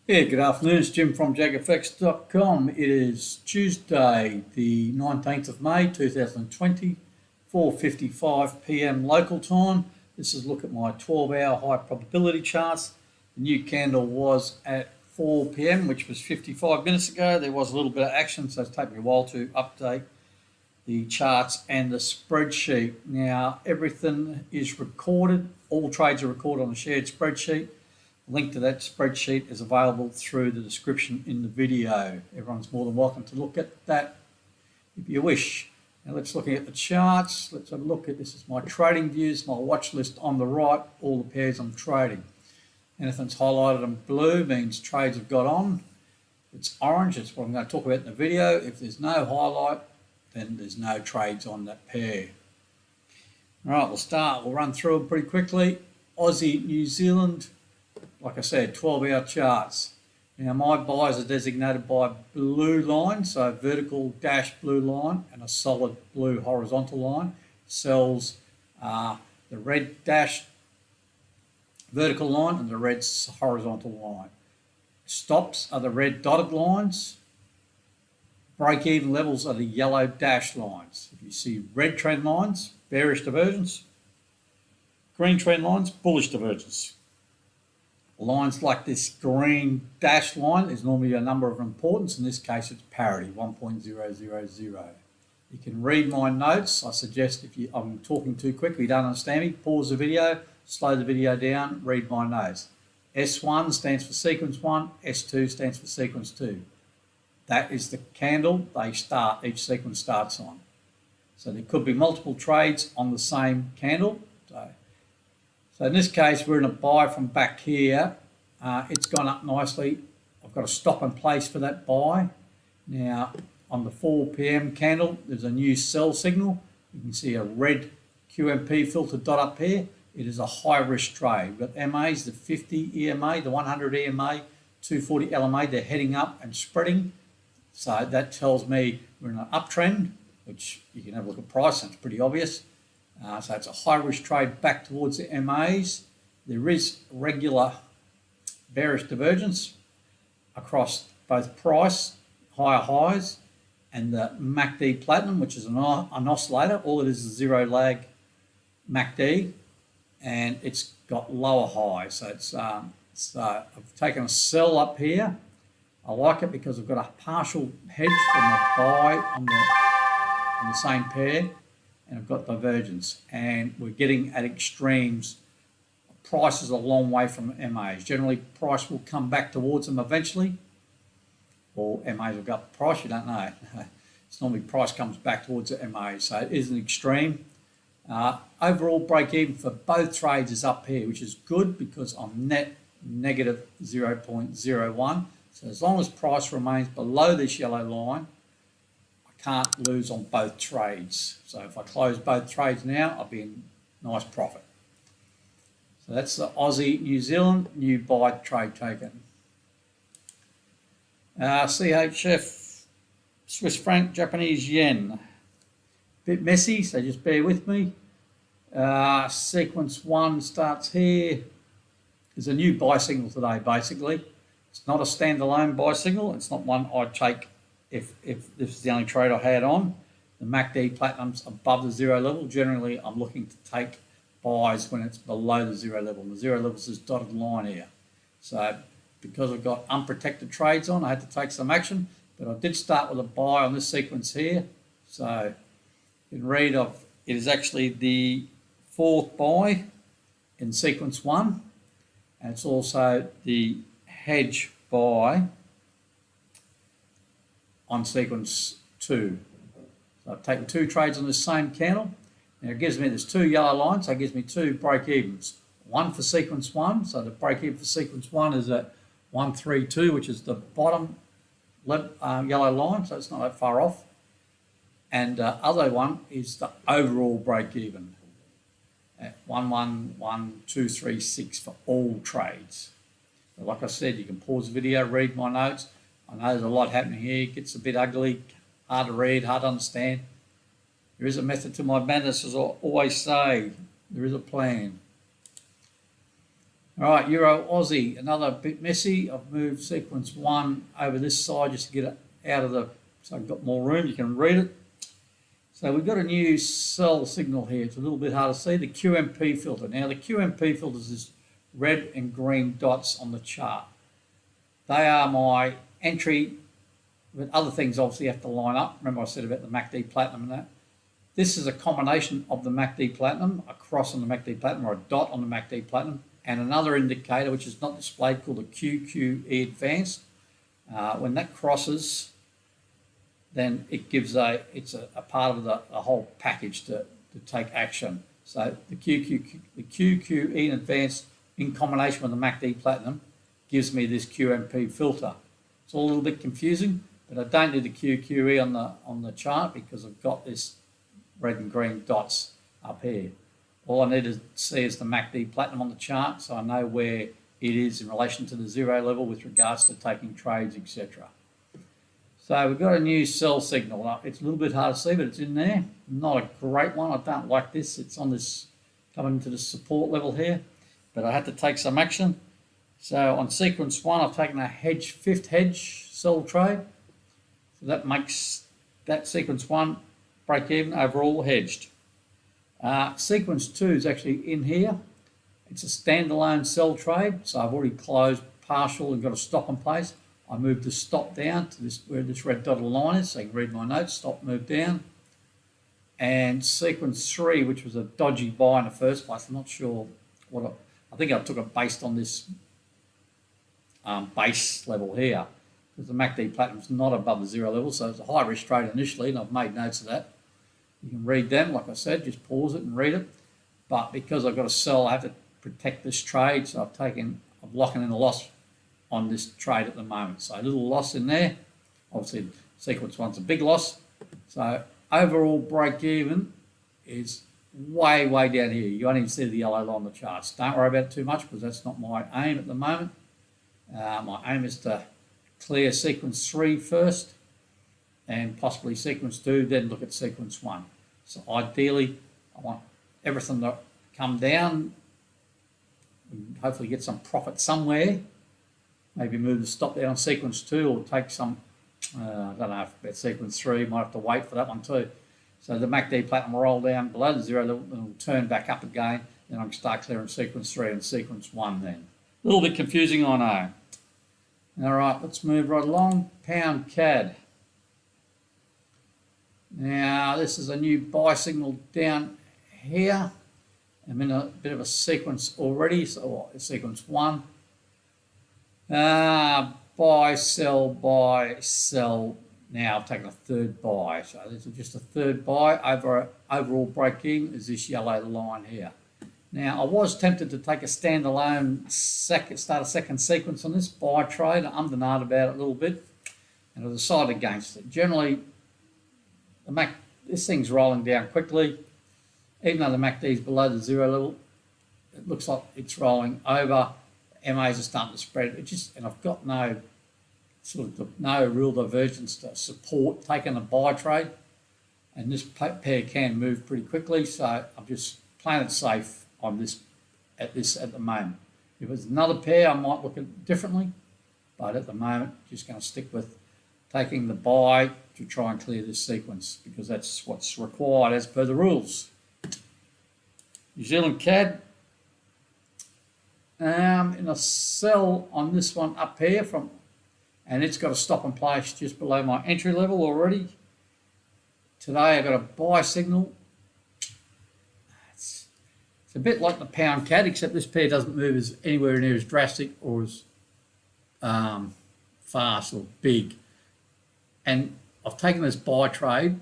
Yeah, good afternoon. It's Jim from jagfx.com. It is Tuesday, the 19th of May 2020, 4:55 p.m. local time. This is a look at my 12-hour high probability charts. The new candle was at 4 p.m., which was 55 minutes ago. There was a little bit of action, so it's taken me a while to update the charts and the spreadsheet. Now, everything is recorded. All trades are recorded on a shared spreadsheet. The link to that spreadsheet is available through the description in the video. Everyone's more than welcome to look at that if you wish. Now let's look at the charts. Let's have a look at this. Is my trading views, my watch list on the right, all the pairs I'm trading. Anything's highlighted in blue means trades have got on. If it's orange, it's what I'm going to talk about in the video. If there's no highlight, then there's no trades on that pair. All right, we'll run through them pretty quickly. Aussie, New Zealand, like I said, 12-hour charts. Now my buys are designated by blue line, so vertical dash blue line and a solid blue horizontal line. Sells the red dash vertical line and the red horizontal line. Stops are the red dotted lines. Break-even levels are the yellow dash lines. If you see red trend lines, bearish divergence. Green trend lines, bullish divergence. Lines like this green dash line is normally a number of importance. In this case, it's parity, 1.000. You can read my notes. I suggest if I'm talking too quick, if you don't understand me, pause the video, slow the video down, read my notes. S1 stands for sequence 1, S2 stands for sequence 2. That is the candle each sequence starts on. So there could be multiple trades on the same candle. So in this case, we're in a buy from back here. It's gone up nicely. I've got a stop in place for that buy. Now, on the 4 p.m. candle, there's a new sell signal. You can see a red QMP filter dot up here. It is a high-risk trade. We've got MAs, the 50 EMA, the 100 EMA, 240 LMA. They're heading up and spreading. So that tells me we're in an uptrend, which you can have a look at price, and it's pretty obvious. So it's a high-risk trade back towards the MAs. There is regular bearish divergence across both price, higher highs, and the MACD Platinum, which is an oscillator. All it is zero lag MACD, and it's got lower highs. So I've taken a sell up here. I like it because I've got a partial hedge from a buy on the same pair, and I've got divergence, and we're getting at extremes. Price is a long way from MAs. Generally, price will come back towards them eventually, or MAs will go up the price, you don't know. It's normally price comes back towards the MAs, so it is an extreme. Overall break even for both trades is up here, which is good because I'm net negative 0.01. So as long as price remains below this yellow line, can't lose on both trades. So if I close both trades now, I'll be in nice profit. So that's the Aussie New Zealand new buy trade taken. CHF Swiss franc Japanese yen. Bit messy, so just bear with me. Sequence 1 starts here. There's a new buy signal today, basically. It's not a standalone buy signal. It's not one I'd take if this is the only trade I had on. The MACD Platinum's above the zero level. Generally, I'm looking to take buys when it's below the zero level. And the zero level is this dotted line here. So because I've got unprotected trades on, I had to take some action. But I did start with a buy on this sequence here. So you can read it is actually the fourth buy in sequence 1. And it's also the hedge buy on sequence 2. So I've taken 2 trades on this same candle. Now it gives me, there's 2 yellow lines, so it gives me 2 break-evens. One for sequence 1, so the break-even for sequence 1 is at 132, which is the bottom yellow line, so it's not that far off. And the other one is the overall break-even at 111,236 for all trades. So like I said, you can pause the video, read my notes. I know there's a lot happening here. It gets a bit ugly, hard to read, hard to understand. There is a method to my madness, as I always say. There is a plan. All right, Euro Aussie, another bit messy. I've moved sequence 1 over this side just to get it out of the, so I've got more room, you can read it. So we've got a new sell signal here. It's a little bit hard to see, the QMP filter. Now the QMP filter is this red and green dots on the chart. They are my entry, but other things obviously have to line up. Remember I said about the MACD Platinum and that. This is a combination of the MACD Platinum, a cross on the MACD Platinum or a dot on the MACD Platinum, and another indicator which is not displayed called the QQE Advanced. When that crosses, then it gives it's a part of the whole package to take action. So the QQE Advanced in combination with the MACD Platinum gives me this QMP filter. It's all a little bit confusing, but I don't need the QQE on the chart because I've got this red and green dots up here. All I need to see is the MACD Platinum on the chart, so I know where it is in relation to the zero level with regards to taking trades, etc. So we've got a new sell signal. It's a little bit hard to see, but it's in there. Not a great one. I don't like this. It's on this, coming to the support level here, but I had to take some action. So on sequence 1, I've taken a fifth hedge sell trade. So that makes that sequence 1 break even overall hedged. Sequence 2 is actually in here. It's a standalone sell trade. So I've already closed partial and got a stop in place. I moved the stop down to this where this red dotted line is, so you can read my notes. Stop, move down. And sequence 3, which was a dodgy buy in the first place. I'm not sure what I think I took it based on this base level here, because the MACD Platinum is not above the zero level, so it's a high risk trade initially, and I've made notes of that. You can read them, like I said, just pause it and read it. But because I've got to sell, I have to protect this trade, so I'm locking in a loss on this trade at the moment. So a little loss in there. Obviously, sequence 1's a big loss. So overall break even is way down here. You won't even see the yellow line on the charts. Don't worry about it too much because that's not my aim at the moment. My aim is to clear sequence 3 first and possibly sequence 2, then look at sequence 1. So ideally, I want everything to come down and hopefully get some profit somewhere. Maybe move the stop down on sequence 2 or take some, I don't know about sequence 3, might have to wait for that one too. So the MACD Platinum will roll down below the zero level and it'll turn back up again. Then I can start clearing sequence 3 and sequence 1 then. A little bit confusing, I know. All right, let's move right along. Pound CAD. Now, this is a new buy signal down here. I'm in a bit of a sequence already, so sequence 1. Buy, sell. Now I've taken a third buy. So this is just a third buy. Overall break even is this yellow line here. Now, I was tempted to take a standalone start a second sequence on this buy trade. I ummed and ahed about it a little bit, and I decided against it. Generally, this thing's rolling down quickly. Even though the MACD is below the zero level, it looks like it's rolling over. MAs are starting to spread. And I've got no real divergence to support taking a buy trade, and this pair can move pretty quickly. So I'm just playing it safe on this at the moment. If it's another pair, I might look at it differently, but at the moment, just going to stick with taking the buy to try and clear this sequence because that's what's required as per the rules. New Zealand CAD. In a sell on this one up here and it's got a stop in place just below my entry level already. Today I got a buy signal. It's a bit like the pound CAD, except this pair doesn't move anywhere near as drastic or as fast or big. And I've taken this buy trade.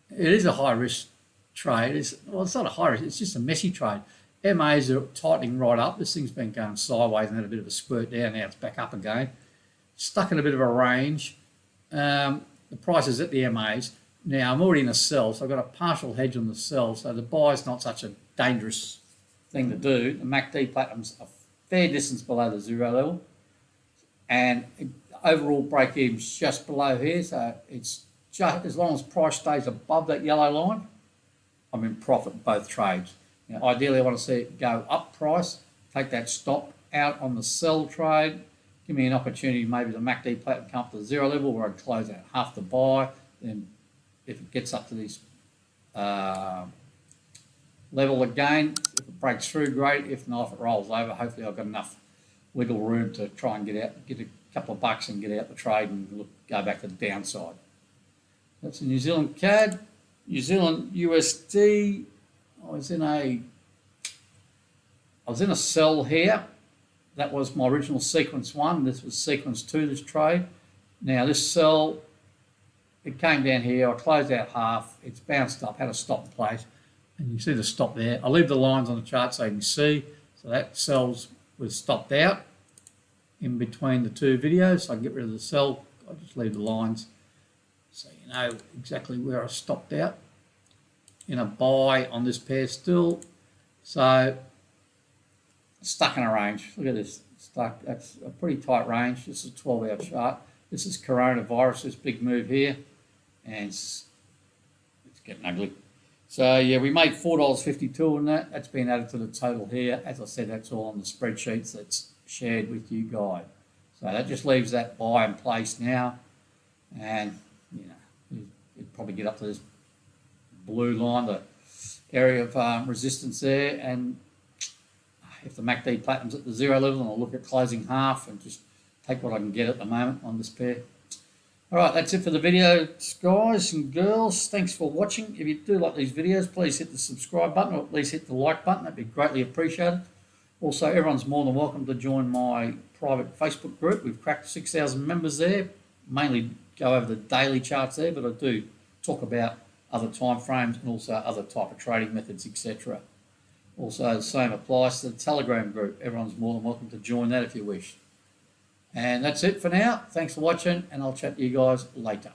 It is a high risk trade. It's not a high risk, it's just a messy trade. MAs are tightening right up. This thing's been going sideways and had a bit of a squirt down. Now it's back up again. Stuck in a bit of a range. The price is at the MAs. Now I'm already in a sell, so I've got a partial hedge on the sell. So the buy is not such a dangerous thing to do. The MACD Platinum's a fair distance below the zero level. And overall break even's just below here. So it's just as long as price stays above that yellow line, I'm in profit in both trades. Now, ideally, I want to see it go up price, take that stop, out on the sell trade. Give me an opportunity, maybe the MACD platinum come up to the zero level where I'd close out half the buy. Then if it gets up to this level again, if it breaks through, great. If not, if it rolls over, hopefully I've got enough wiggle room to try and get a couple of bucks and get out the trade and go back to the downside. That's a New Zealand CAD. New Zealand USD. I was in a sell here. That was my original sequence 1. This was sequence 2, this trade. Now this sell, it came down here. I closed out half. It's bounced up, had a stop in place. And you see the stop there. I'll leave the lines on the chart so you can see. So that sells was stopped out in between the two videos. So I can get rid of the sell. I'll just leave the lines so you know exactly where I stopped out. In a buy on this pair still. So stuck in a range. Look at this. Stuck. That's a pretty tight range. This is a 12-hour chart. This is coronavirus, this big move here. And it's getting ugly. So yeah, we made $4.52 on that. That's been added to the total here. As I said, that's all on the spreadsheets that's shared with you guys. So that just leaves that buy in place now. And, you know, you'd probably get up to this blue line, the area of resistance there. And if the MACD platinum's at the zero level, then I'll look at closing half and just take what I can get at the moment on this pair. All right, that's it for the video, guys and girls. Thanks for watching. If you do like these videos, please hit the subscribe button or at least hit the like button. That'd be greatly appreciated. Also, everyone's more than welcome to join my private Facebook group. We've cracked 6,000 members there. Mainly go over the daily charts there, but I do talk about other time frames and also other type of trading methods, etc. Also, the same applies to the Telegram group. Everyone's more than welcome to join that if you wish. And that's it for now. Thanks for watching, and I'll chat to you guys later.